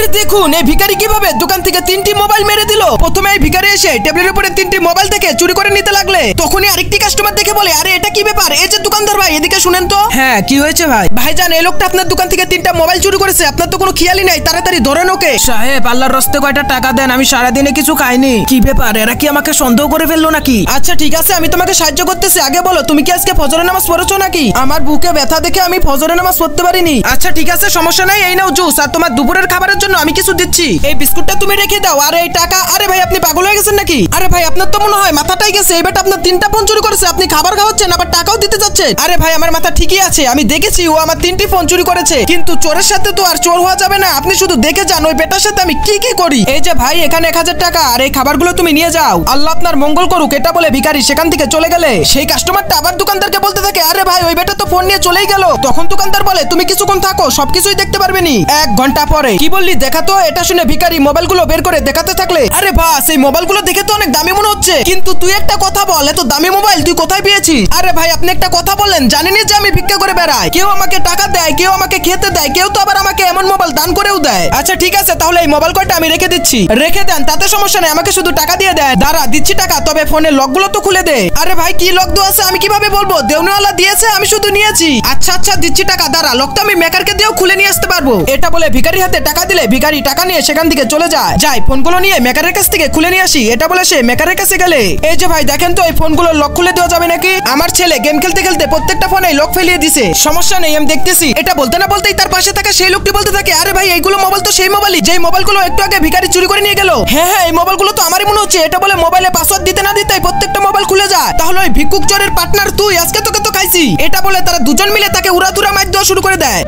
আরে দেখুন এই ভিখারি কিভাবে দোকান থেকে 3টি মোবাইল মেরে দিল। প্রথমে এই ভিখারি এসে টেবিলের উপরে 3টি মোবাইল থেকে চুরি করে নিতে লাগলে তখনই আরেকটি কাস্টমার দেখে বলে, আরে এটা কি ব্যাপার? এই যে দোকানদার ভাই, এদিকে শুনেন তো। হ্যাঁ, কি হয়েছে ভাই? ভাইজান, এই লোকটা আপনার দোকান থেকে 3টা মোবাইল চুরি করেছে, আপনার তো কোনো খেয়ালই নাই, তাড়াতাড়ি ধরেন ওকে। সাহেব, আল্লাহর রাস্তে কয়টা টাকা দেন, আমি সারাদিনে কিছু খাইনি। কি ব্যাপার, এরা কি আমাকে সন্দেহ করে ফেললো নাকি? আচ্ছা ঠিক আছে, আমি তোমাকে সাহায্য করতেছি। আগে বলো, তুমি কি আজকে ফজরের নামাজ পড়েছো নাকি? আমার বুকে ব্যথা দেখে আমি ফজরের নামাজ পড়তে পারিনি। আচ্ছা ঠিক আছে, সমস্যা নাই, এই নাও জুস, আর তোমার দুপুরের খাবারের জন্য আমি কিছু দিচ্ছি। এই বিস্কুটটা তুমি রেখে দাও, আর এই টাকা। আরে ভাই, আপনি পাগল হয়ে গেছেন নাকি? আরে ভাই, আপনার তো মনে হয় মাথাটাই গেছে। এই বেটা আপনার 3টা ফোন চুরি করেছে, আপনি খাবার খাওয়াচ্ছেন আবার টাকাও দিতে যাচ্ছেন। আরে ভাই, আমার মাথা ঠিকই আছে, আমি দেখেছি ও আমার 3টি ফোন চুরি করেছে, কিন্তু চোরের সাথে তো আর চোর হওয়া যাবে না। আপনি শুধু দেখে যান ওই বেটার সাথে আমি কি কি করি। এই যে ভাই, এখানে 1000 টাকা, আর এই খাবারগুলো তুমি নিয়ে যাও, আল্লাহ আপনার মঙ্গল করুক। এটা বলে ভিখারি সেখান থেকে চলে গেলে সেই কাস্টমারটা আবার দোকানদারকে বলতে থাকে, আরে ভাই, ওই বেটা তো ফোন নিয়ে চলেই গেল। তখন দোকানদার বলে, তুমি কিছুক্ষণ থাকো, সবকিছুই দেখতে পারবে নি। 1 ঘন্টা পরে, কি বললি দেখা তো? এটা শুনে ভিখারি মোবাইলগুলো বের করে দেখাতে থাকলে, আরে বাস, এই মোবাইলগুলো দেখে তো অনেক দামি মনে হচ্ছে, কিন্তু তুই একটা কথা বল, এত দামি মোবাইল তুই কোথায় পেয়েছিস? আরে ভাই, আপনি একটা কথা বললেন, জানেনই যে আমি ভিক্ষা করে বেড়াই। কেউ আমাকে টাকা দেয়, কেউ আমাকে খেতে দেয়, কেউ তো আবার আমাকে এমন মোবাইল দান করেও দেয়। আচ্ছা ঠিক আছে, তাহলে এই মোবাইল কয়টা আমি রেখে দিচ্ছি। রেখে দেন, তাতে সমস্যা নেই, আমাকে শুধু টাকা দিয়ে দেয়। দাঁড়া, দিচ্ছি টাকা, তবে ফোনের লকগুলো তো খুলে দে। আরে ভাই, কি লক দেওয়া আছে আমি কিভাবে বলবো? দেউনিওয়ালা দিয়েছে, আমি শুধু নিয়েছি। আচ্ছা আচ্ছা, দিচ্ছি টাকা, দাঁড়া, লক তো আমি মেকারকে দিয়েও খুলে নিয়ে আসতে পারবো। এটা বলে ভিখারির হাতে টাকা দিলে ভিখারি টাকা নিয়ে সেখান থেকে চলে যায়। যাই ফোনগুলো নিয়ে মেকারের কাছ থেকে খুলে নিয়ে আসি। এটা বলে সে মেকারের কাছে গেলে, এই যে ভাই দেখেন তো, এই ফোনগুলোর লক খুলে দেওয়া যাবে নাকি? আমার ছেলে গেম খেলতে খেলতে প্রত্যেকটা ফোনে লক ফেলিয়ে দিছে। সমস্যা নেই, আমি দেখতেছি। এটা বলতে না বলতেই তার পাশে থাকা সেই লোকটি বলতে থাকে, আরে ভাই, এইগুলো মোবাইল তো সেই মোবাইলই যেই মোবাইলগুলো একটু আগে ভিখারি চুরি করে নিয়ে গেল। হ্যাঁ হ্যাঁ, এই মোবাইলগুলো তো আমারই মনে হচ্ছে। এটা বলে মোবাইলে পাসওয়ার্ড দিতে না দিতেই প্রত্যেকটা মোবাইল খুলে যায়। তাহলে ওই ভিক্ষুক চোরের পার্টনার তুই, আজকে তোকে তো খাইছি। এটা বলে তারা দুজন মিলে তাকে উড়াধুরা মার দেওয়া শুরু করে দেয়।